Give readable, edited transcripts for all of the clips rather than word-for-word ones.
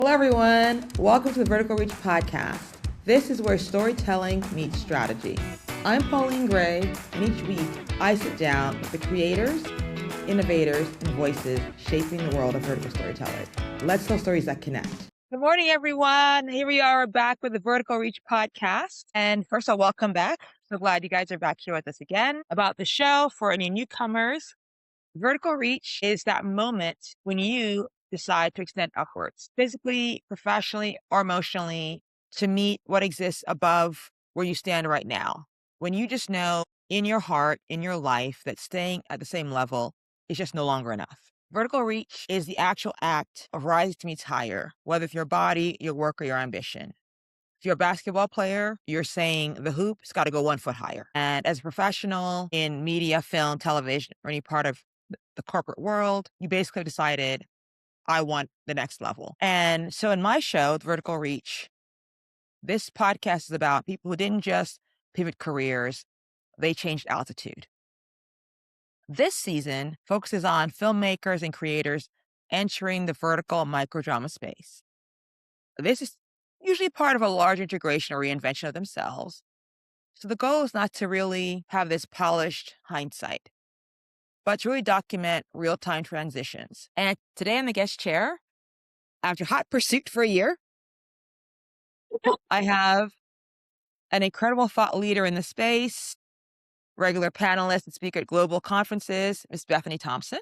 Hello, everyone. Welcome to the Vertical Reach podcast. This is where storytelling meets strategy. I'm Pauline Gray, and each week I sit down with the creators, innovators, and voices shaping the world of vertical storytelling. Let's tell stories that connect. Good morning, everyone. Here we are back with the Vertical Reach podcast. And first of all, welcome back. So glad you guys are back here with us again. About the show, for any newcomers, Vertical Reach is that moment when you decide to extend upwards, physically, professionally, or emotionally, to meet what exists above where you stand right now. When you just know in your heart, in your life, that staying at the same level is just no longer enough. Vertical reach is the actual act of rising to meet higher, whether it's your body, your work, or your ambition. If you're a basketball player, you're saying the hoop's got to go 1 foot higher. And as a professional in media, film, television, or any part of the corporate world, you basically decided, I want the next level. And so in my show, Vertical Reach, this podcast is about people who didn't just pivot careers, they changed altitude. This season focuses on filmmakers and creators entering the vertical microdrama space. This is usually part of a large integration or reinvention of themselves. So the goal is not to really have this polished hindsight, but to really document real-time transitions. And today in the guest chair, after hot pursuit for a year, I have an incredible thought leader in the space, regular panelist and speaker at global conferences, Miss Bethany Thomson.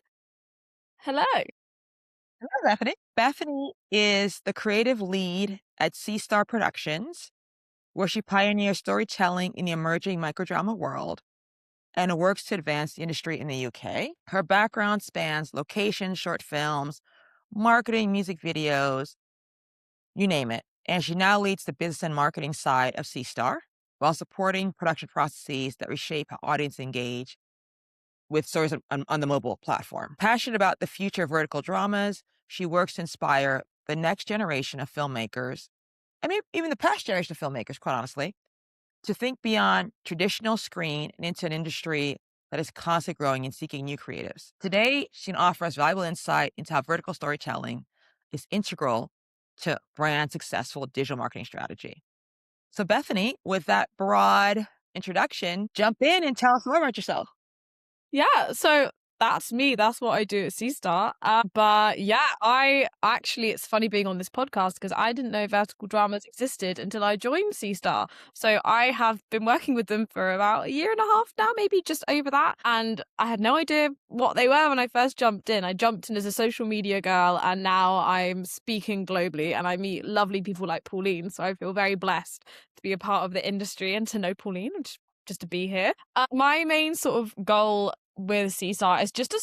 Hello. Hello, Bethany. Bethany is the creative lead at C-Star Productions, where she pioneers storytelling in the emerging microdrama world and works to advance the industry in the UK. Her background spans location, short films, marketing, music videos, you name it. And she now leads the business and marketing side of C-Star while supporting production processes that reshape how audiences engage with stories on the mobile platform. Passionate about the future of vertical dramas, she works to inspire the next generation of filmmakers, I mean, even the past generation of filmmakers, quite honestly, to think beyond traditional screen and into an industry that is constantly growing and seeking new creatives. Today, she can offer us valuable insight into how vertical storytelling is integral to brand successful digital marketing strategy. So Bethany, with that broad introduction, jump in and tell us more about yourself. Yeah, so that's me. That's what I do at C-Star. But yeah, it's funny being on this podcast because I didn't know vertical dramas existed until I joined C-Star. So I have been working with them for about a year and a half now, maybe just over that. And I had no idea what they were when I first jumped in. I jumped in as a social media girl, and now I'm speaking globally and I meet lovely people like Pauline. So I feel very blessed to be a part of the industry and to know Pauline, just to be here. My main sort of goal with C-Star is just to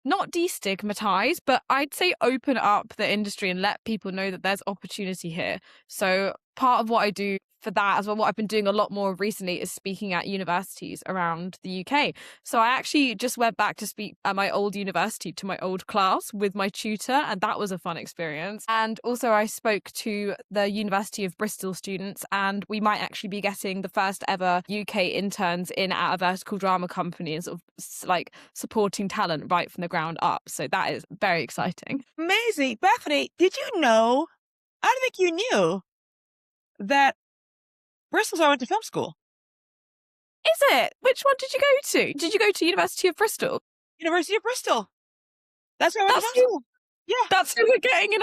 not destigmatize, but I'd say open up the industry and let people know that there's opportunity here. So part of what I do for that as well, what I've been doing a lot more recently is speaking at universities around the UK. So I actually just went back to speak at my old university to my old class with my tutor, and that was a fun experience. And also I spoke to the University of Bristol students, and we might actually be getting the first ever UK interns in at a vertical drama company and sort of like supporting talent right from the ground up. So that is very exciting. Amazing. Bethany, did you know, I don't think you knew that Bristol's where I went to film school. Is it? Which one did you go to? Did you go to University of Bristol? University of Bristol. That's where I went to film school. Yeah. That's who we're getting in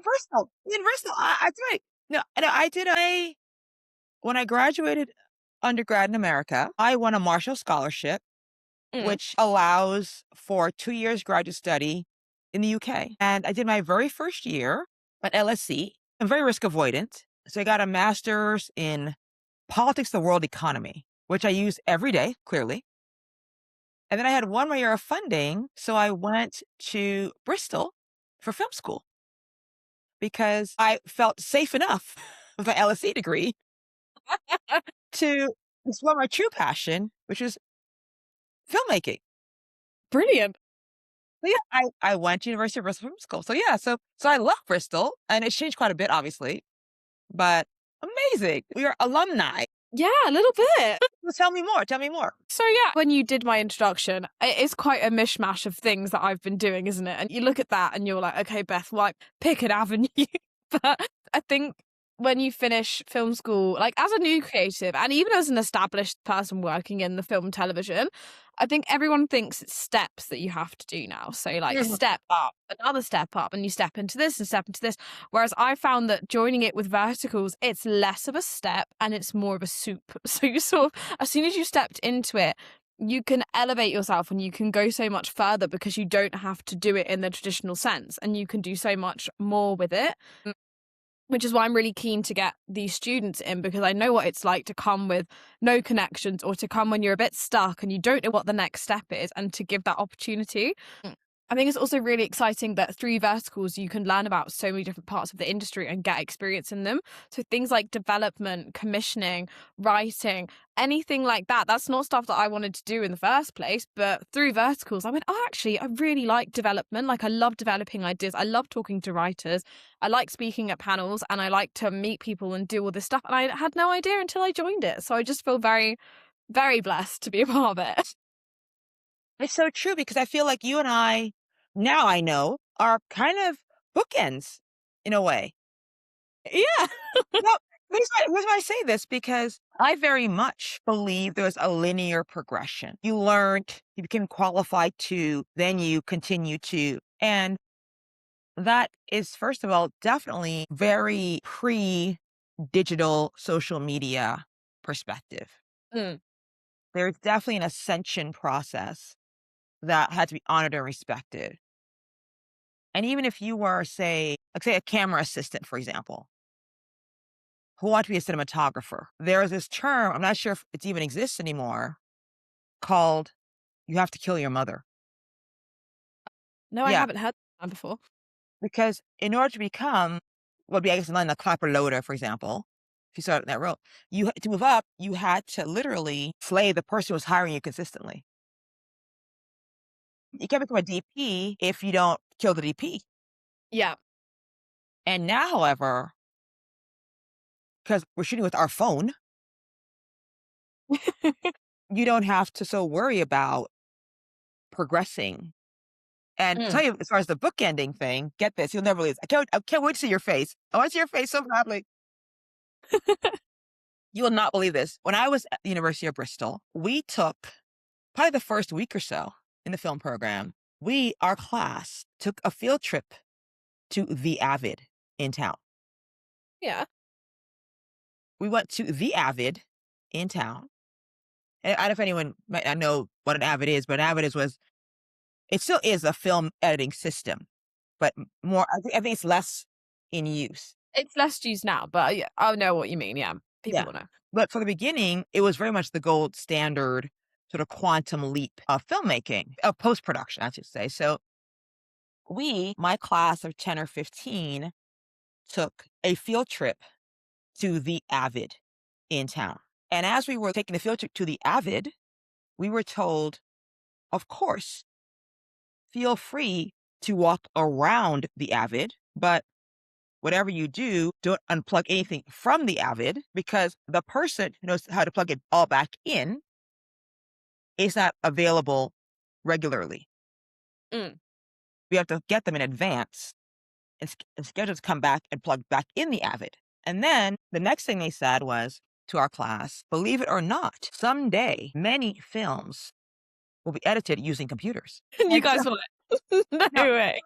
Bristol. In Bristol. That's right. No, I did when I graduated undergrad in America, I won a Marshall Scholarship, which allows for 2 years graduate study in the UK. And I did my very first year at LSE. I'm very risk avoidant. So I got a master's in politics of the world economy, which I use every day, clearly. And then I had 1 more year of funding. So I went to Bristol for film school because I felt safe enough with my LSE degree to explore my true passion, which is filmmaking. Brilliant. So yeah, I went to University of Bristol Film School. So yeah, so I love Bristol, and it's changed quite a bit, obviously, but amazing. We are alumni. Yeah, a little bit. Well, tell me more. Tell me more. So yeah, when you did my introduction, it is quite a mishmash of things that I've been doing, isn't it? And you look at that and you're like, okay, Beth, like pick an avenue. But I think when you finish film school, like as a new creative and even as an established person working in the film and television, I think everyone thinks it's steps that you have to do now. So like step up, another step up, and you step into this and step into this. Whereas I found that joining it with verticals, it's less of a step and it's more of a soup. So you sort of, as soon as you stepped into it, you can elevate yourself and you can go so much further because you don't have to do it in the traditional sense and you can do so much more with it. Which is why I'm really keen to get these students in, because I know what it's like to come with no connections or to come when you're a bit stuck and you don't know what the next step is, and to give that opportunity. I think it's also really exciting that through verticals, you can learn about so many different parts of the industry and get experience in them. So things like development, commissioning, writing, anything like that. That's not stuff that I wanted to do in the first place. But through verticals, I went, oh, actually, I really like development. Like I love developing ideas. I love talking to writers. I like speaking at panels and I like to meet people and do all this stuff. And I had no idea until I joined it. So I just feel very, very blessed to be a part of it. It's so true because I feel like you and I, now I know, are kind of bookends in a way. Yeah. Well, here's why I say this, because I very much believe there's a linear progression. You learned, you became qualified to, then you continue to. And that is, first of all, definitely very pre-digital social media perspective. Mm. There's definitely an ascension process that had to be honored and respected. And even if you were, say, like say a camera assistant, for example, who wanted to be a cinematographer, there's this term, I'm not sure if it even exists anymore, called you have to kill your mother. No, I Yeah, haven't heard that before. because in order to become, what would be, I guess, in line, a clapper loader, for example, if you started in that role, to move up, you had to literally slay the person who was hiring you consistently. You can't become a DP if you don't kill the DP. Yeah. And now, however, because we're shooting with our phone, you don't have to so worry about progressing. And to Mm. tell you, as far as the bookending thing, get this, you'll never believe this. I can't wait to see your face. I want to see your face so badly. You will not believe this. When I was at the University of Bristol, we took probably the first week or so in the film program. Our class took a field trip to the Avid in town. Yeah. We went to the Avid in town. And I don't know if anyone might not know what an Avid is, but an Avid it still is a film editing system, but more, I think it's less in use. It's less used now, but yeah, I know what you mean. Yeah. People Yeah. will know. But for the beginning, it was very much the gold standard sort of quantum leap of filmmaking, of post-production, I should say. So my class of 10 or 15, took a field trip to the Avid in town. And as we were taking the field trip to the Avid, we were told, of course, feel free to walk around the Avid, but whatever you do, don't unplug anything from the Avid, because the person who knows how to plug it all back in is not available regularly. Mm. We have to get them in advance and schedule to come back and plug back in the Avid. And then the next thing they said was to our class, believe it or not, someday many films will be edited using computers. And you And so, guys were like, no no, way.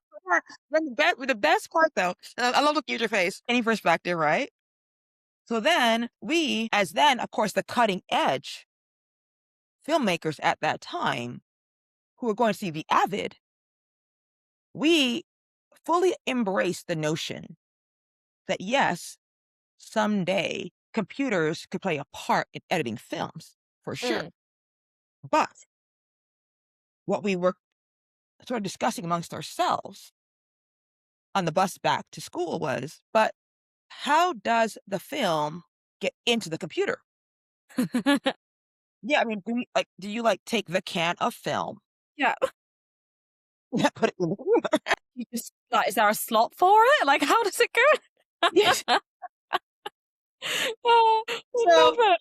then the best part though, I love looking at your face, any perspective, right? So then of course, the cutting edge filmmakers at that time who were going to see the Avid, we fully embraced the notion that yes, someday computers could play a part in editing films for sure. Mm. But what we were sort of discussing amongst ourselves on the bus back to school was, but how does the film get into the computer? Yeah, I mean, do you take the can of film, Yeah. yeah, put it in the computer? You just like, is there a slot for it? Like, how does it go? Yes. Oh, I love So it.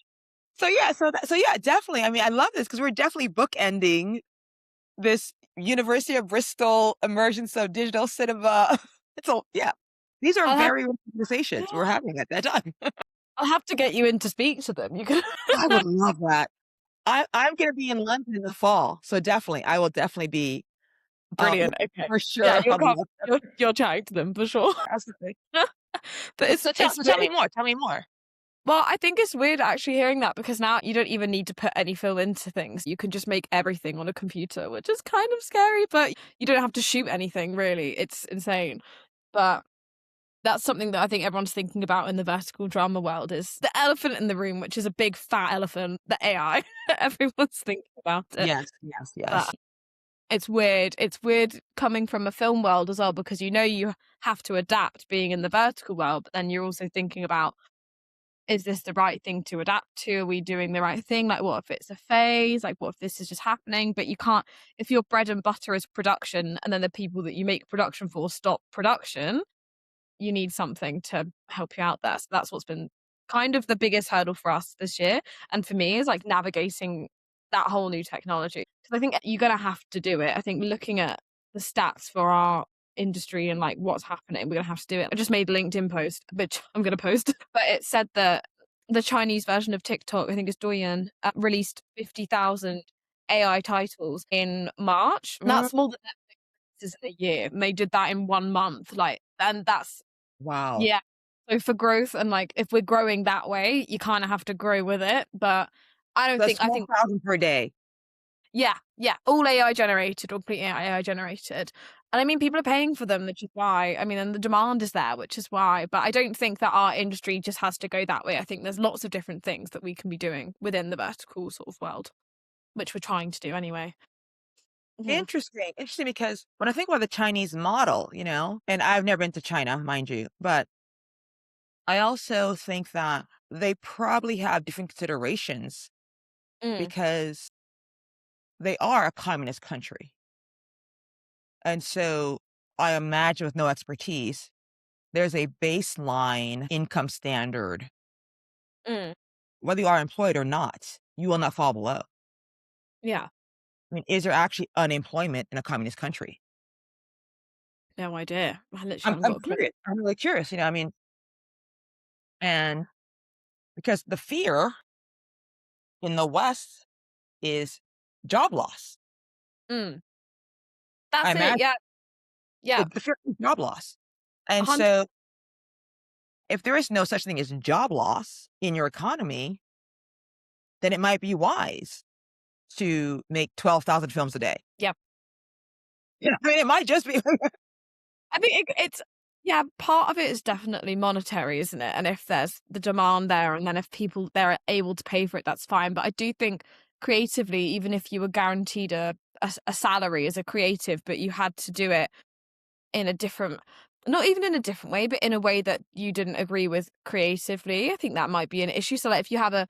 Definitely. I mean, I love this because we're definitely bookending this University of Bristol emergence of digital cinema. Yeah. These are I'll have very real conversations we're having at that time. I'll have to get you in to speak to them. You can I would love that. I'm gonna be in London in the fall, so definitely, I will definitely be, brilliant. Okay. for Yeah, sure. I'll be you're chatting to them for sure. absolutely. But it's So tell me weird. more, tell me more. Well, I think it's weird actually hearing that because now you don't even need to put any film into things. You can just make everything on a computer, which is kind of scary, but you don't have to shoot anything really. It's insane. But that's something that I think everyone's thinking about in the vertical drama world is the elephant in the room, which is a big fat elephant, the AI. Everyone's thinking about it. Yes, yes, yes. But it's weird. It's weird coming from a film world as well because you have to adapt being in the vertical world, but then you're also thinking about, is this the right thing to adapt to? Are we doing the right thing? Like, what if it's a phase? Like, what if this is just happening? But you can't, if your bread and butter is production and then the people that you make production for stop production, you need something to help you out there. So that's what's been kind of the biggest hurdle for us this year. And for me is like navigating that whole new technology. Because I think you're going to have to do it. I think looking at the stats for our industry and like what's happening, we're going to have to do it. I just made a LinkedIn post, which I'm going to post, but it said that the Chinese version of TikTok, I think it's Douyin, released 50,000 AI titles in March. And Mm, that's more than Netflix is in a year. And they did that in 1 month. Like, and that's wow. yeah. So for growth and like if we're growing that way, you kind of have to grow with it. But That's I more think thousand per day. yeah, all AI generated, all completely AI generated. And I mean, people are paying for them, which is why. I mean, and the demand is there, which is why. But I don't think that our industry just has to go that way. I think there's lots of different things that we can be doing within the vertical sort of world, which we're trying to do anyway. Mhm. Interesting, interesting because when I think about the Chinese model, and I've never been to China, mind you, but I also think that they probably have different considerations Mm, because they are a communist country. And so I imagine with no expertise, there's a baseline income standard. mm, Whether you are employed or not, you will not fall below. yeah, I mean, is there actually unemployment in a communist country? no idea. I literally I'm, haven't I'm got a clue. curious. I'm really curious, I mean, and because the fear in the West is job loss. Mm, I that's it. imagine Yeah, yeah, the fear is job loss. And 100. so if there is no such thing as job loss in your economy, then it might be wise to make 12,000 films a day. Yeah. Yeah. I mean, it might just be. I think it's yeah, part of it is definitely monetary, isn't it? And if there's the demand there, and then if people they're able to pay for it, that's fine. But I do think creatively, even if you were guaranteed a salary as a creative, but you had to do it in a different, not even in a different way, but in a way that you didn't agree with creatively, I think that might be an issue. So, like, if you have a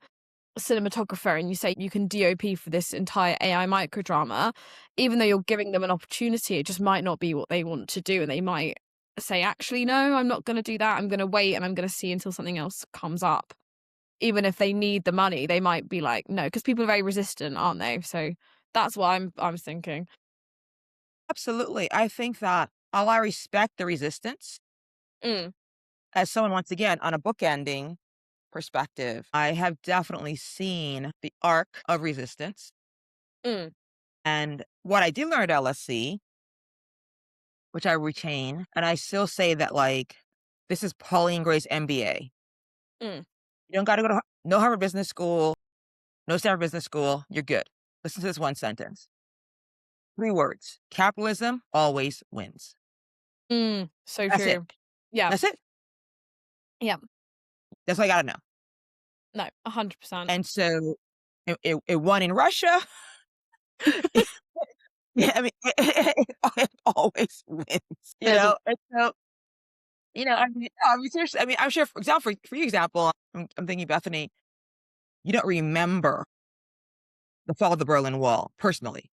cinematographer and you say you can DOP for this entire AI microdrama, even though you're giving them an opportunity, it just might not be what they want to do. And they might say, actually, no, I'm not going to do that. I'm going to wait and I'm going to see until something else comes up. Even if they need the money, they might be like, no, because people are very resistant, aren't they? So that's what I'm thinking. Absolutely. I think that while I respect the resistance, Mm, as someone, once again, on a bookending perspective, I have definitely seen the arc of resistance. mm, And what I did learn at LSC, which I retain, and I still say that, like, this is Pauline Gray's MBA. mm. You don't got to go to no Harvard Business School, no Stanford Business School. You're good. Listen to this one sentence. 3 words. Capitalism always wins. So That's it. true. Yeah. That's it. Yeah. That's all you got to know. No, 100%. And so it won in Russia. Yeah, I mean, it always wins, It'll And so, I mean, seriously, I mean, I'm sure, for example, for your example, I'm thinking, Bethany, you don't remember the fall of the Berlin Wall personally.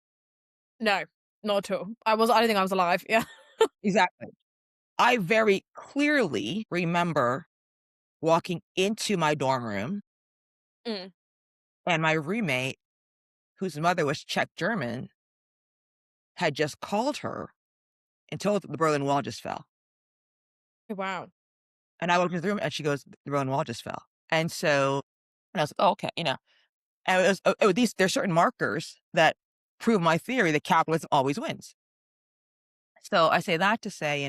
no, not at all. I don't think I was alive. Yeah. Exactly. I very clearly remember walking into my dorm room Mm. And my roommate, whose mother was Czech German, had just called her and told her the Berlin Wall just fell. Wow. And I walked into the room and she goes, "The Berlin Wall just fell." And so, and I was like, "Oh, okay," And there's certain markers that prove my theory that capitalism always wins. So I say that to say,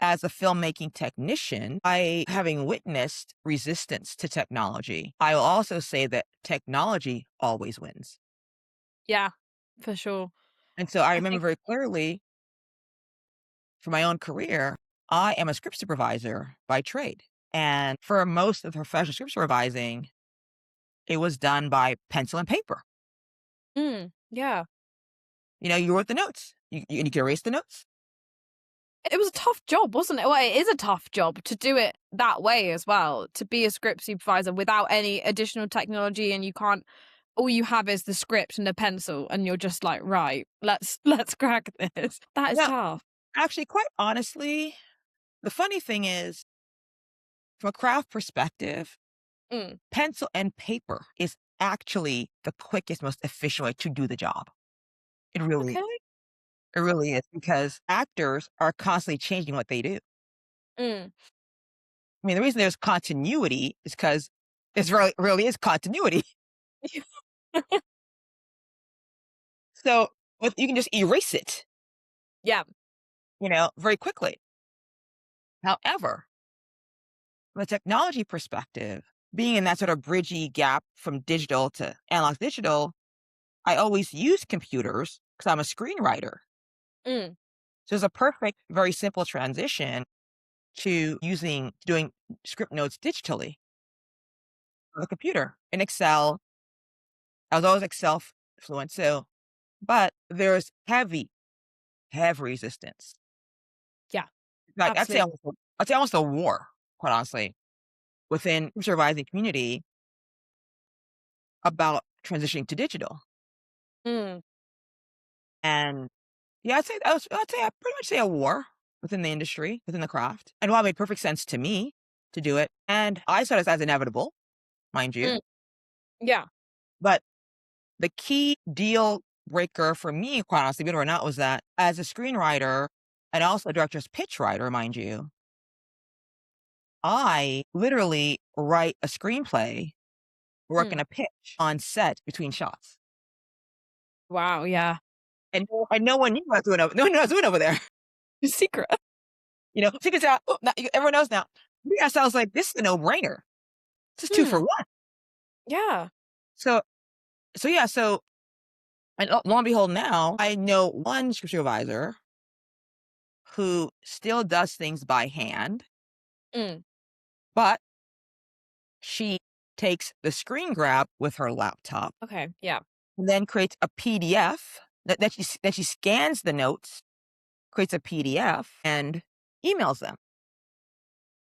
as a filmmaking technician, having witnessed resistance to technology, I will also say that technology always wins. Yeah, for sure. And so I I remember think very clearly for my own career, I am a script supervisor by trade. And for most of the professional script supervising, it was done by pencil and paper. yeah. You wrote the notes. You could erase the notes. It was a tough job, wasn't it? Well, it is a tough job to do it that way as well, to be a script supervisor without any additional technology, and you can't, all you have is the script and a pencil, and you're just like, right, let's crack this. That is No, tough. actually, quite honestly, the funny thing is, from a craft perspective, Mm, pencil and paper is actually the quickest, most efficient way to do the job. It really, okay. it really is because actors are constantly changing what they do. Mm. I mean, the reason there's continuity is because it's really is continuity. So you can just erase it, Yeah. very quickly. However, from a technology perspective, being in that sort of bridgy gap from digital to analog digital, I always use computers because I'm a screenwriter. Mm. So it's a perfect, very simple transition to doing script notes digitally on the computer in Excel. I was always Excel fluent. So, but there's heavy resistance. Yeah. Like Absolutely. I'd say almost a war, quite honestly, within the surviving community about transitioning to digital. Mm. And yeah, I'd pretty much say a war within the industry, within the craft. And while it made perfect sense to me to do it, and I saw this as inevitable, mind you, Mm. Yeah. but the key deal breaker for me, quite honestly, believe it or not, was that as a screenwriter and also a director's pitch writer, mind you, I literally write a screenplay, work in Mm. a pitch on set between shots. Wow. Yeah. And no one knew what I was doing over, no one knew what I was doing over there. Secret. Secrets out. Oh, now, everyone knows now. Yeah, so I was like, this is a no-brainer. This is two for Hmm. one. Yeah. So yeah, and lo and behold, now I know one script supervisor who still does things by hand, Mm. but she takes the screen grab with her laptop Okay. Yeah. and then creates a PDF that she scans the notes, creates a PDF, and emails them.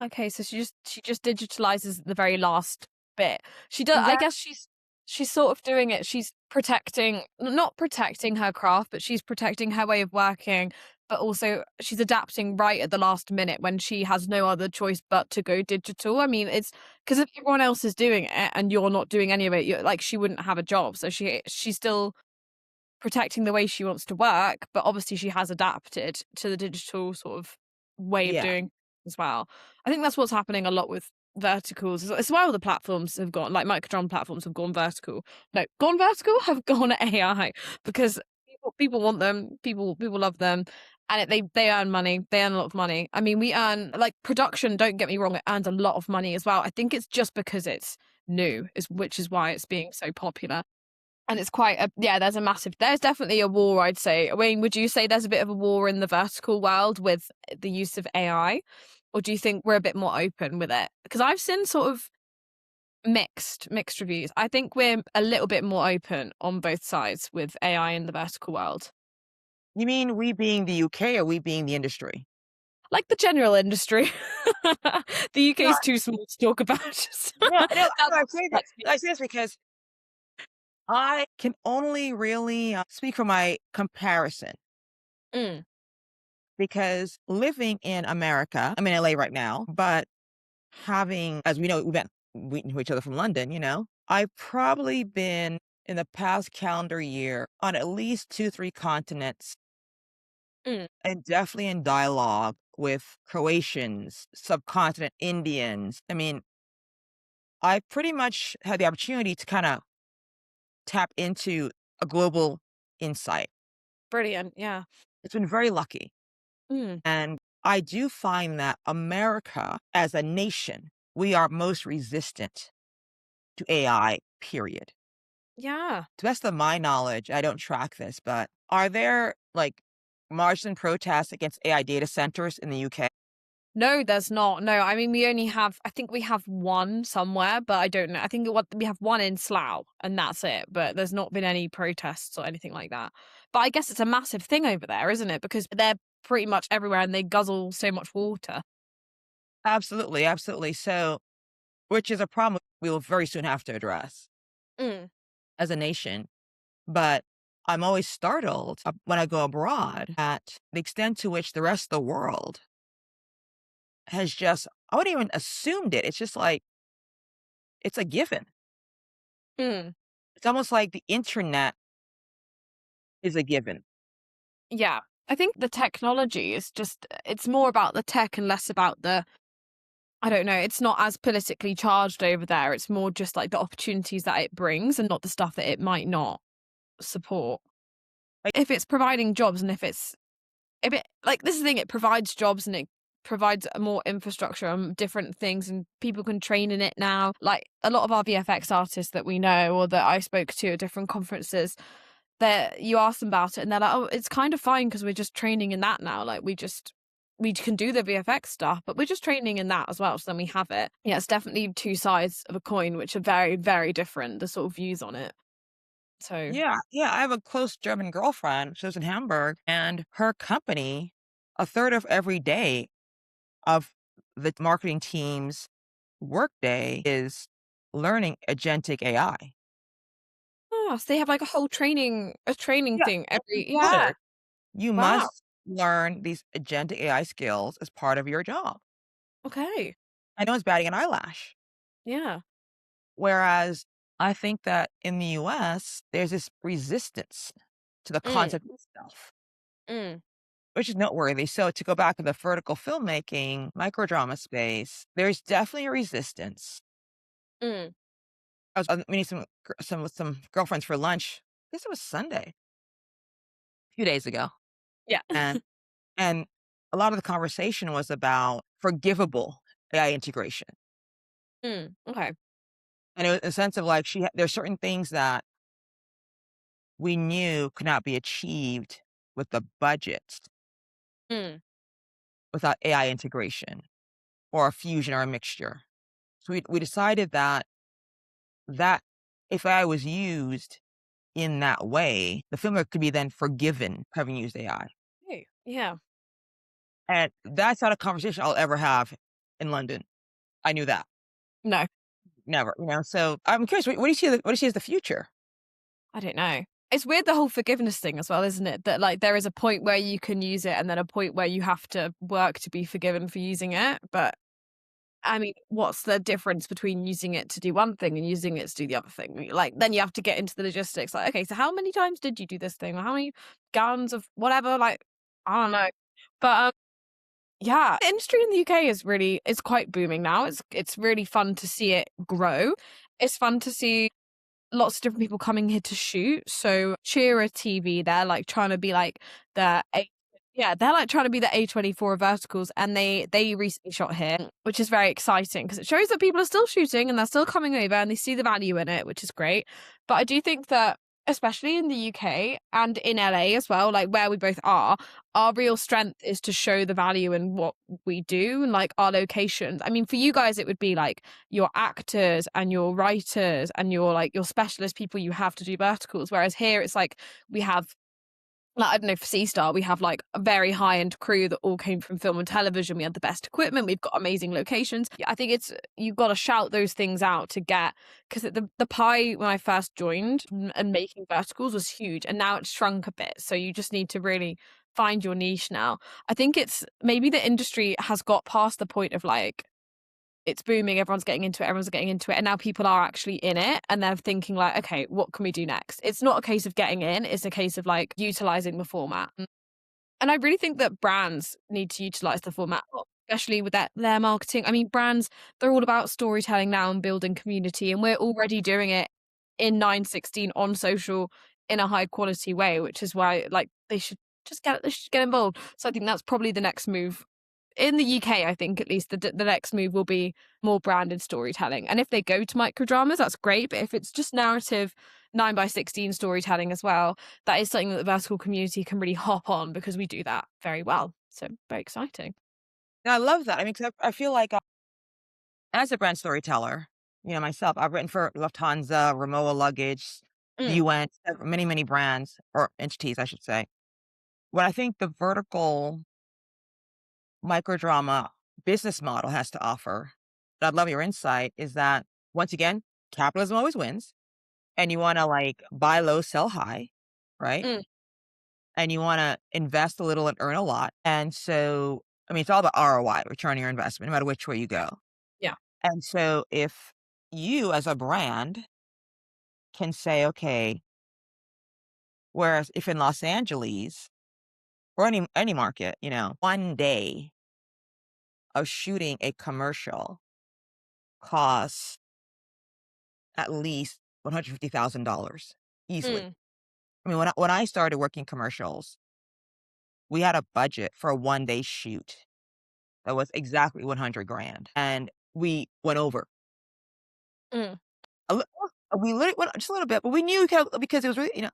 Okay, so she just digitalizes the very last bit. She does. I Exactly. guess she's sort of doing it. She's protecting, not protecting her craft, but she's protecting her way of working. But also, she's adapting right at the last minute when she has no other choice but to go digital. I mean, it's because if everyone else is doing it and you're not doing any of it, you're, like she wouldn't have a job. So she's still protecting the way she wants to work, but obviously she has adapted to the digital sort of way of Yeah. doing as well. I think that's what's happening a lot with verticals. It's why all the platforms have gone, like microdrone platforms have gone vertical. No, gone vertical have gone AI because people want them, people love them, and they earn money. They earn a lot of money. I mean, we earn like production. Don't get me wrong, it earns a lot of money as well. I think it's just because it's new, which is why it's being so popular. And it's quite a yeah, there's definitely a war, I'd say. I mean, would you say there's a bit of a war in the vertical world with the use of AI? Or do you think we're a bit more open with it? Because I've seen sort of mixed reviews. I think we're a little bit more open on both sides with AI in the vertical world. You mean we being the UK or we being the industry? Like the general industry. The UK No, is too small to talk about. no, no, I That's say that. that's me. I say this because I can only really speak from my comparison Mm, because living in America, I'm in LA right now, but having, as we know, we've been we knew each other from London, I've probably been in the past calendar year on at least 2, 3 continents Mm, and definitely in dialogue with Croatians, subcontinent Indians. I mean, I pretty much had the opportunity to kinda tap into a global insight. brilliant. Yeah. It's been very lucky, Mm, and I do find that America as a nation, we are most resistant to AI, period. yeah. To the best of my knowledge, I don't track this, but are there, like, marches and protests against AI data centers in the UK? No, there's not. No, I mean, we only have, I think we have one somewhere, but I don't know. I think what we have one in Slough and that's it. But there's not been any protests or anything like that. But I guess it's a massive thing over there, isn't it? Because they're pretty much everywhere and they guzzle so much water. Absolutely, absolutely. So, which is a problem we will very soon have to address Mm, as a nation. But I'm always startled when I go abroad at the extent to which the rest of the world has just, I wouldn't even assumed it. It's just like, it's a given. mm. It's almost like the internet is a given. Yeah. I think the technology is just, it's more about the tech and less about the, I don't know, it's not as politically charged over there. It's more just like the opportunities that it brings and not the stuff that it might not support. Like, If it's providing jobs and if it like this is the thing, it provides jobs and it provides more infrastructure and different things and people can train in it now. Like a lot of our VFX artists that we know or that I spoke to at different conferences, that you ask them about it and they're like, oh, it's kind of fine because we're just training in that now. Like we can do the VFX stuff, but we're just training in that as well. So then we have it. Yeah, it's definitely two sides of a coin, which are very, very different, the sort of views on it. So, yeah, yeah. I have a close German girlfriend. She lives in Hamburg, and her company, a third of every day of the marketing team's workday is learning agentic AI. oh, so they have like a training Yeah, thing every every, yeah. quarter. You Wow. must learn these agentic AI skills as part of your job. Okay. I know it's batting an eyelash. Yeah. Whereas I think that in the US, there's this resistance to the Mm, concept itself, mm, which is noteworthy. So to go back to the vertical filmmaking, microdrama space, there's definitely a resistance. mm. I was meeting some with some girlfriends for lunch. I guess it was Sunday, a few days ago, Yeah. and and a lot of the conversation was about forgivable AI integration. Okay. And it was a sense of like there's certain things that we knew could not be achieved with the budget Mm, without AI integration or a fusion or a mixture. So we decided that if AI was used in that way, the filmmaker could be then forgiven having used AI. hey, yeah. And that's not a conversation I'll ever have in London. I knew that. No, Never, So I'm curious, what do you see? What do you see as the future? I don't know. It's weird the whole forgiveness thing as well, isn't it? That like there is a point where you can use it and then a point where you have to work to be forgiven for using it. But I mean, what's the difference between using it to do one thing and using it to do the other thing? Like, then you have to get into the logistics. Like, okay, so how many times did you do this thing? Or how many gallons of whatever? Like, I don't know. But yeah, the industry in the UK is quite booming now. It's really fun to see it grow. It's fun to see lots of different people coming here to shoot. So Cheera TV, they're like trying to be like the A, yeah, they're like trying to be the A24 verticals, and they recently shot here, which is very exciting because it shows that people are still shooting and they're still coming over and they see the value in it, which is great. But I do think that especially in the UK and in LA as well, like where we both are, our real strength is to show the value in what we do and like our locations. I mean, for you guys, it would be like your actors and your writers and your like your specialist people you have to do verticals. Whereas here it's like we have like, I don't know, for C Star, we have like a very high end crew that all came from film and television. We had the best equipment. We've got amazing locations. I think it's, you've got to shout those things out to get, because the pie when I first joined and making verticals was huge and now it's shrunk a bit. So you just need to really find your niche now. I think it's maybe the industry has got past the point of like, it's booming, everyone's getting into it, and now people are actually in it, and they're thinking like, okay, what can we do next? It's not a case of getting in, it's a case of like utilizing the format. And I really think that brands need to utilize the format, especially with their marketing. I mean, brands, they're all about storytelling now and building community, and we're already doing it in 916 on social in a high quality way, which is why like they should get involved. So I think that's probably the next move. In the UK, I think at least the next move will be more branded storytelling. And if they go to microdramas, that's great. But if it's just narrative 9 by 16 storytelling as well, that is something that the vertical community can really hop on because we do that very well. So very exciting. And I love that. I mean, 'cause I feel like as a brand storyteller, myself, I've written for Lufthansa, Rimowa Luggage, the Mm, UN, many, many brands or entities, I should say. What I think the vertical microdrama business model has to offer, that I'd love your insight, is that once again, capitalism always wins, and you want to like buy low, sell high, right? mm, And you want to invest a little and earn a lot. And so, I mean, it's all about ROI, return on your investment, no matter which way you go. yeah. And so, if you as a brand can say, okay, whereas if in Los Angeles or any market, one day of shooting a commercial costs at least $150,000 easily. Mm, I mean, when I started working commercials, we had a budget for a 1 day shoot that was exactly 100 grand, and we went over. mm, A lit we lit went just a little bit, but we knew we could because it was really,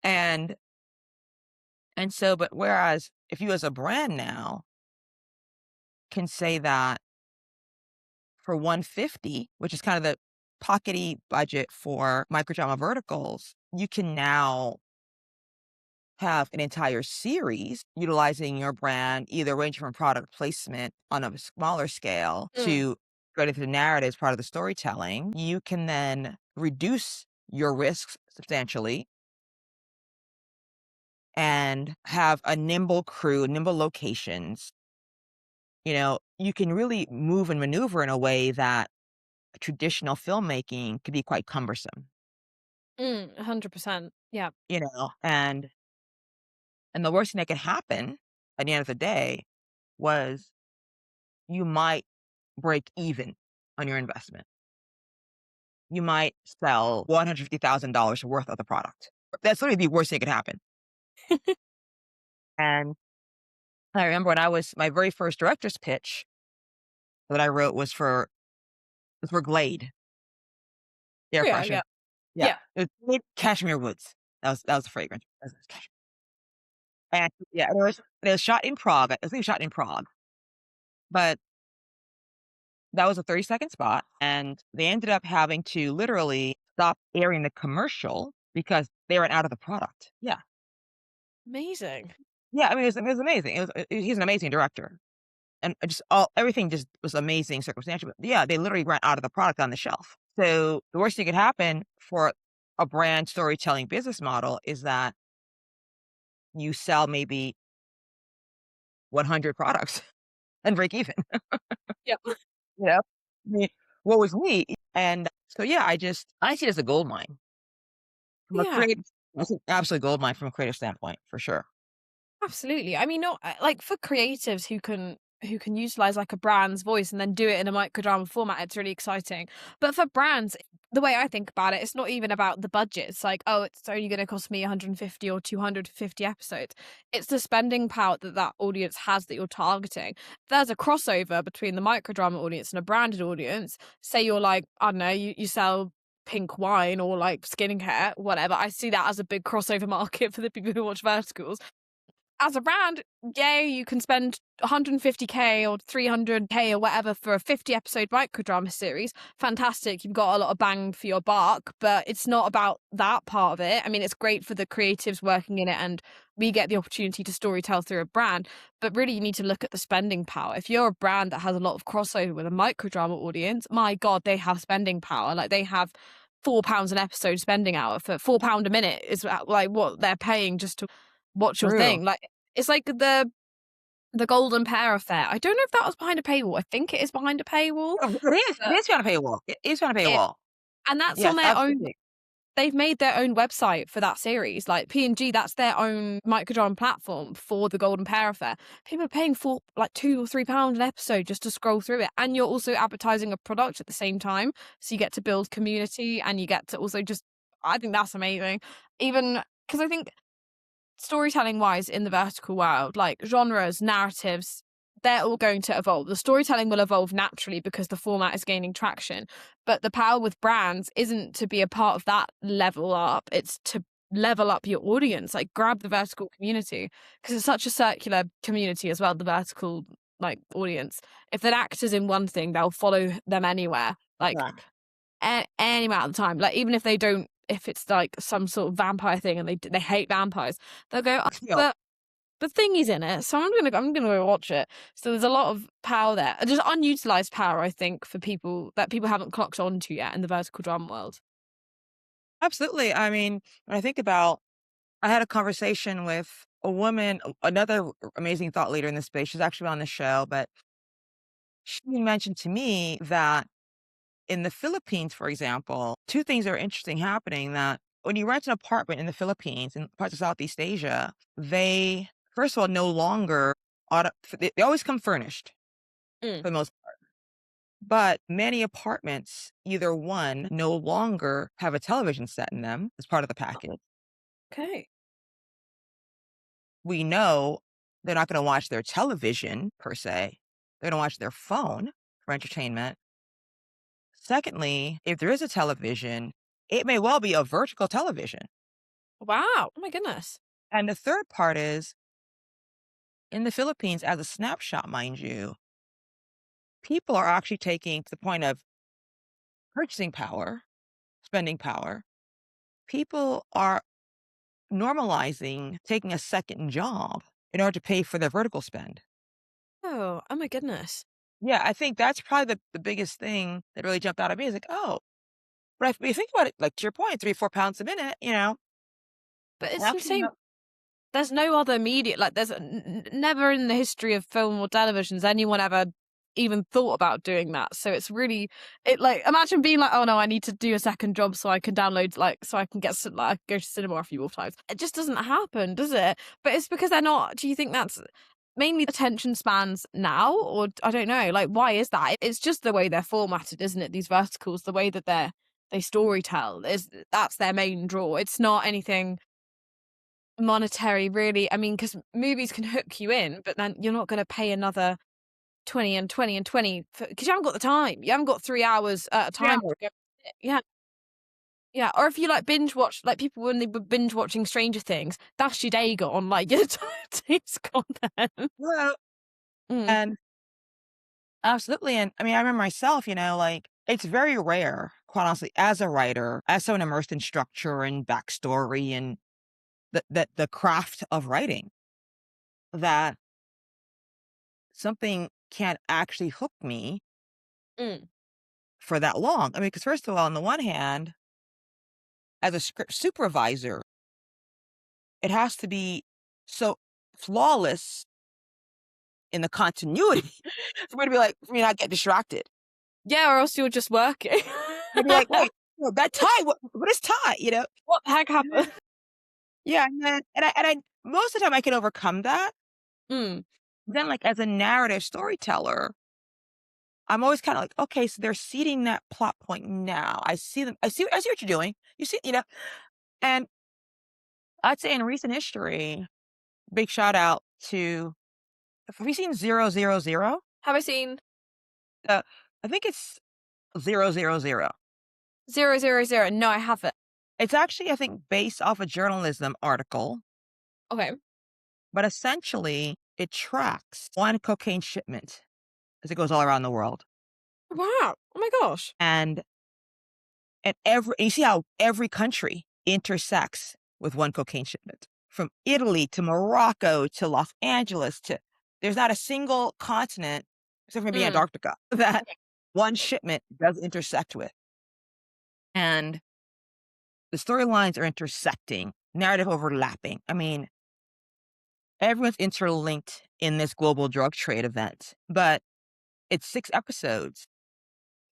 and so, but whereas if you as a brand now can say that for 150, which is kind of the pockety budget for microdrama verticals, you can now have an entire series utilizing your brand, either ranging from product placement on a smaller scale mm, to creating the narrative as part of the storytelling. You can then reduce your risks substantially and have a nimble crew, nimble locations. You can really move and maneuver in a way that traditional filmmaking could be quite cumbersome, 100%. Yeah. and the worst thing that could happen at the end of the day was you might break even on your investment. You might sell $150,000 worth of the product. That's literally the worst thing that could happen. And I remember when my very first director's pitch that I wrote was for Glade air Yeah, yeah, freshener. Yeah, yeah. it was Glade Cashmere Woods. That was the fragrance. And yeah, it was shot in Prague. I think it was shot in Prague, but that was a 30-second spot, and they ended up having to literally stop airing the commercial because they ran out of the product. Yeah. Amazing. Yeah, I mean, it was amazing. He's an amazing director, and just all everything just was amazing circumstantial, but yeah, they literally ran out of the product on the shelf. So, the worst thing could happen for a brand storytelling business model is that you sell maybe 100 products and break even, Yep. you know? I mean, what was neat, and so, yeah, I see it as a gold mine from a Yeah. creative it's an absolute gold mine from a creative standpoint, for sure. Absolutely. I mean, not like for creatives who can utilize like a brand's voice and then do it in a microdrama format, it's really exciting. But for brands, the way I think about it, it's not even about the budget. It's like, oh, it's only going to cost me 150 or 250 episodes. It's the spending power that that audience has that you're targeting. If there's a crossover between the microdrama audience and a branded audience. Say you're like, I don't know, you sell pink wine or like skincare, whatever. I see that as a big crossover market for the people who watch verticals. As a brand, yay, you can spend 150K or 300K or whatever for a 50 episode microdrama series. Fantastic. You've got a lot of bang for your buck, but it's not about that part of it. I mean, it's great for the creatives working in it and we get the opportunity to storytell through a brand, but really you need to look at the spending power. If you're a brand that has a lot of crossover with a microdrama audience, my God, they have spending power. Like they have £4 an episode spending hour for £4 a minute is like what they're paying just to watch your True. thing. Like it's like the The Golden Pear Affair. I don't know if that was behind a paywall. I think it is behind a paywall. Oh, it is. It But is behind a paywall. It is behind a it paywall. and that's on Yes, their own. absolutely. They've made their own website for that series. Like P&G, that's their own microdrama platform for the Golden Pear Affair. People are paying for like £2 or £3 an episode just to scroll through it. And you're also advertising a product at the same time. So you get to build community and you get to also just, I think that's amazing. Even because I think storytelling wise in the vertical world, like genres, narratives, they're all going to evolve. The storytelling will evolve naturally because the format is gaining traction. But the power with brands isn't to be a part of that level up, it's to level up your audience, like grab the vertical community because it's such a circular community as well, the vertical like audience. If an actor's in one thing, they'll follow them anywhere, like Yeah. any amount of time. Like even if they don't, if it's like some sort of vampire thing and they hate vampires, they'll go, "Oh, You know, but the thing is in it, so I'm gonna go watch it." So there's a lot of power there, just unutilized power, I think, for people that people haven't clocked onto yet in the vertical drama world. absolutely. I mean, when I think about, I had a conversation with a woman, another amazing thought leader in this space. She's actually on the show, but she mentioned to me that in the Philippines, for example, two things are interesting happening that when you rent an apartment in the Philippines and parts of Southeast Asia, they, first of all, no longer, they always come furnished Mm. for the most part. But many apartments, either one, no longer have a television set in them as part of the package. Okay. We know they're not going to watch their television per se. They're going to watch their phone for entertainment. Secondly, if there is a television, it may well be a vertical television. Wow. Oh my goodness. And the third part is in the Philippines, as a snapshot, mind you, people are actually taking to the point of purchasing power, spending power. People are normalizing taking a second job in order to pay for their vertical spend. Oh my goodness. Yeah, I think that's probably the biggest thing that really jumped out at me is like, oh, but if you think about it, like to your point, 3 or 4 pounds a minute, But it's actually, insane. There's no other media, like there's never in the history of film or television has anyone ever even thought about doing that. So it's really, it like, imagine being like, oh no, I need to do a second job so I can download, like, so I can get, like, go to cinema a few more times. It just doesn't happen, does it? But it's because they're not, do you think that's mainly attention spans now? Or I don't know, like, why is that? It's just the way they're formatted, isn't it? These verticals, the way that they story tell is that's their main draw. It's not anything monetary, really. I mean, because movies can hook you in, but then you're not going to pay another 20 and 20 and 20 because you haven't got the time. You haven't got 3 hours at a time to go. Yeah. Yeah. Or if you like binge watch, like people when they were binge watching Stranger Things, that's your day gone. Like your day's gone then. well, Mm. and absolutely. And I mean, I remember myself, like it's very rare, quite honestly, as a writer, as someone immersed in structure and backstory and the craft of writing, that something can't actually hook me Mm. for that long. I mean, because first of all, on the one hand, as a script supervisor, it has to be so flawless in the continuity for me to not get distracted. Yeah, or else you're just working. I'd be like, wait, that tie, what is tie? What the heck And happened? then- yeah, and I most of the time I can overcome that. Mm. Then, like as a narrative storyteller, I'm always kind of like, okay, so they're seeding that plot point now. I see them. I see what you're doing. You see, and I'd say in recent history, big shout out to, have you seen 000? Have I seen Uh, I think it's 000. 000? No, I haven't. It's actually, I think, based off a journalism article, Okay. but essentially it tracks one cocaine shipment as it goes all around the world. Wow. Oh my gosh. And you see how every country intersects with one cocaine shipment. From Italy to Morocco to Los Angeles to, there's not a single continent, except for maybe Mm. Antarctica, that one shipment does intersect with. And the storylines are intersecting, narrative overlapping. I mean, everyone's interlinked in this global drug trade event, but it's 6 episodes,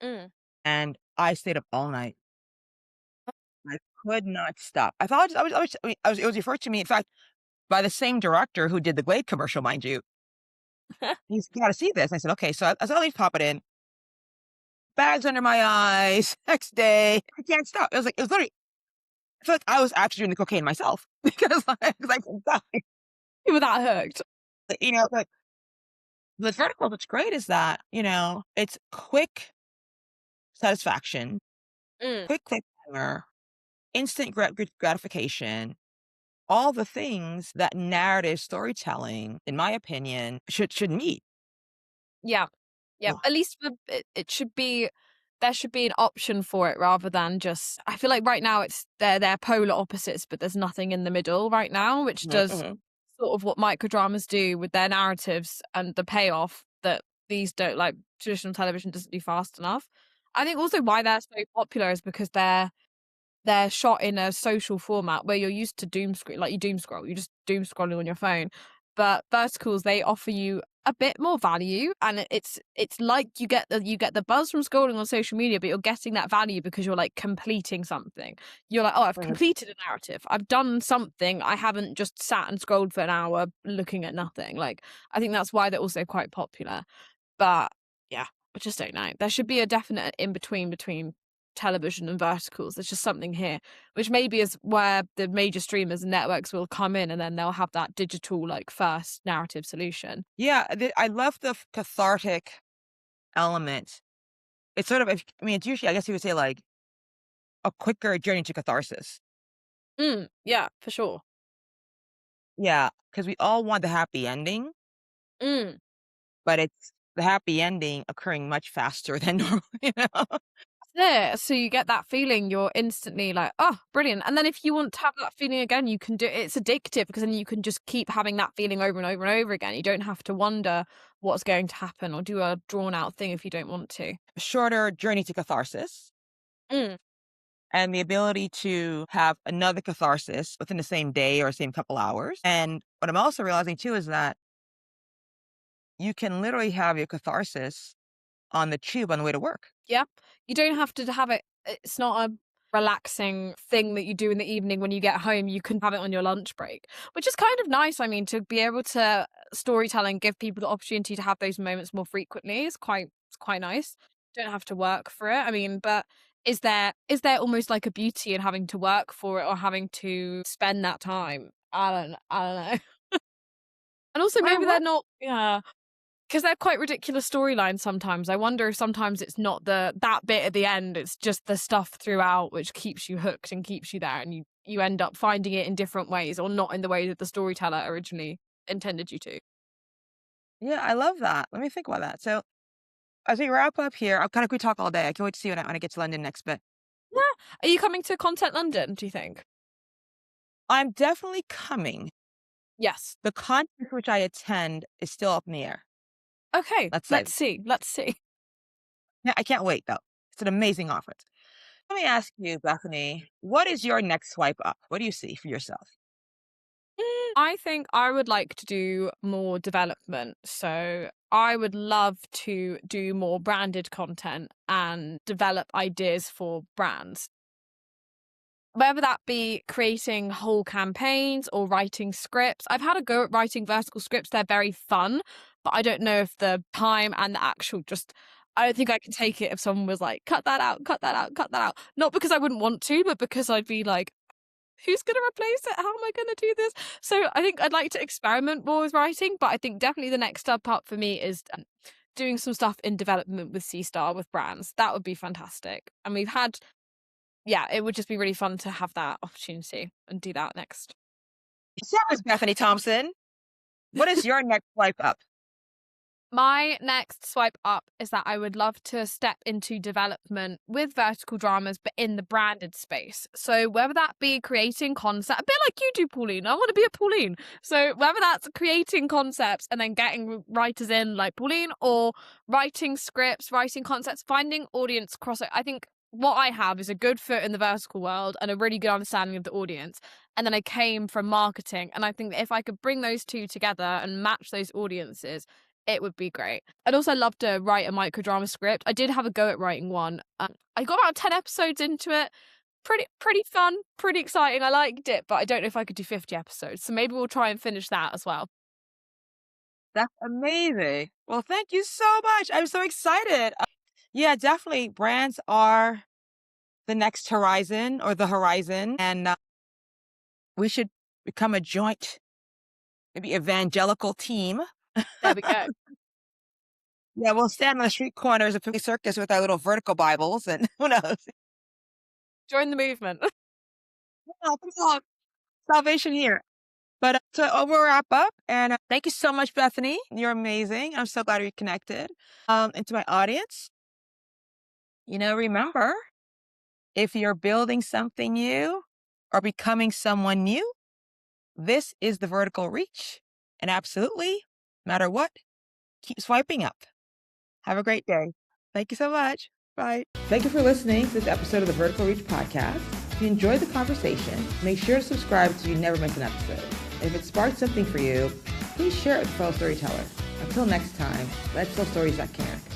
Mm. and I stayed up all night. I could not stop. I thought I was it was referred to me, in fact, by the same director who did the Glade commercial, mind you. He's "You gotta see this." I said, "Okay." So I said, "Let me pop it in." Bags under my eyes, next day, I can't stop. It was literally I feel like I was actually doing the cocaine myself because I 'cause I couldn't stop. You were that hooked. But with vertical, what's great is that, it's quick satisfaction, Mm. quick cliffhanger, instant gratification, all the things that narrative storytelling, in my opinion, should meet. Yeah. Yeah. Ugh. At least it should be there should be an option for it rather than just I feel like right now they're polar opposites, but there's nothing in the middle right now, which Mhm, does mhm, sort of what microdramas do with their narratives and the payoff that these don't like traditional television doesn't do fast enough. I think also why they're so popular is because they're shot in a social format where you're used to you doom scroll, you're just doom scrolling on your phone. But verticals, they offer you a bit more value, and it's like you get the buzz from scrolling on social media, but you're getting that value because you're like completing something. You're like, oh, I've mhm. completed a narrative. I've done something. I haven't just sat and scrolled for an hour looking at nothing. Like I think that's why they're also quite popular. But yeah, I just don't know. There should be a definite in between television and verticals. There's just something here, which maybe is where the major streamers and networks will come in and then they'll have that digital, like, first narrative solution. Yeah, I love the cathartic element. It's sort of it's usually, I guess you would say, like, a quicker journey to catharsis. Yeah, for sure. Yeah, because we all want the happy ending, Mm. but it's the happy ending occurring much faster than normal, you know? There, so you get that feeling, you're instantly like, "Oh, brilliant," and then if you want to have that feeling again, you can do it's addictive because then you can just keep having that feeling over and over and over again. You don't have to wonder what's going to happen or do a drawn out thing if you don't want to. Shorter journey to catharsis Mm. and the ability to have another catharsis within the same day or same couple hours. And what I'm also realizing too is that you can literally have your catharsis on the tube on the way to work. Yeah. You don't have to have it's not a relaxing thing that you do in the evening when you get home. You can have it on your lunch break, which is kind of nice. I mean, to be able to storytell and give people the opportunity to have those moments more frequently is quite nice. Don't have to work for it. I mean, but is there almost like a beauty in having to work for it or having to spend that time? I don't know. And also Well, maybe they're what? not yeah. 'Cause they're quite ridiculous storylines sometimes. I wonder if sometimes it's not that bit at the end, it's just the stuff throughout which keeps you hooked and keeps you there, and you end up finding it in different ways or not in the way that the storyteller originally intended you to. Yeah, I love that. Let me think about that. So as we wrap up here, I'm kind of we talk all day. I can't wait to see when I get to London next. But Yeah. Are you coming to Content London, do you think? I'm definitely coming. Yes. The conference which I attend is still up in the air. Okay, Let's say. let's see. Yeah, I can't wait though. It's an amazing conference. Let me ask you, Bethany, what is your next swipe up? What do you see for yourself? I think I would like to do more development. So I would love to do more branded content and develop ideas for brands. Whether that be creating whole campaigns or writing scripts. I've had a go at writing vertical scripts. They're very fun, but I don't know if the time and the actual just I don't think I could take it if someone was like, cut that out, cut that out, cut that out. Not because I wouldn't want to, but because I'd be like, who's going to replace it? How am I going to do this? So I think I'd like to experiment more with writing, but I think definitely the next step up for me is doing some stuff in development with C Star with brands. That would be fantastic. And we've had yeah, it would just be really fun to have that opportunity and do that next. So that was Bethany Thompson. What is your next swipe up? My next swipe up is that I would love to step into development with vertical dramas, but in the branded space. So whether that be creating concept, a bit like you do, Pauline. I want to be a Pauline. So whether that's creating concepts and then getting writers in like Pauline, or writing scripts, writing concepts, finding audience cross. I think what I have is a good foot in the vertical world and a really good understanding of the audience. and then I came from marketing. And I think that if I could bring those two together and match those audiences, it would be great. I'd also love to write a microdrama script. I did have a go at writing one. I got about 10 episodes into it. Pretty fun, pretty exciting. I liked it, but I don't know if I could do 50 episodes. So maybe we'll try and finish that as well. That's amazing. Well, thank you so much. I'm so excited. Yeah, definitely. Brands are the next horizon or the horizon. And we should become a joint, maybe evangelical team. There we go. Yeah, we'll stand on the street corners of Philly Circus with our little vertical Bibles, and who knows? Join the movement. Oh, come on. Salvation here. But so we'll wrap up. And thank you so much, Bethany. You're amazing. I'm so glad we connected. And to my audience, remember, if you're building something new or becoming someone new, this is the vertical reach. And absolutely, no matter what, keep swiping up. Have a great day. Thank you so much. Bye. Thank you for listening to this episode of the Vertical Reach podcast. If you enjoyed the conversation, make sure to subscribe so you never miss an episode. If it sparked something for you, please share it with a fellow storyteller. Until next time, let's tell stories that can.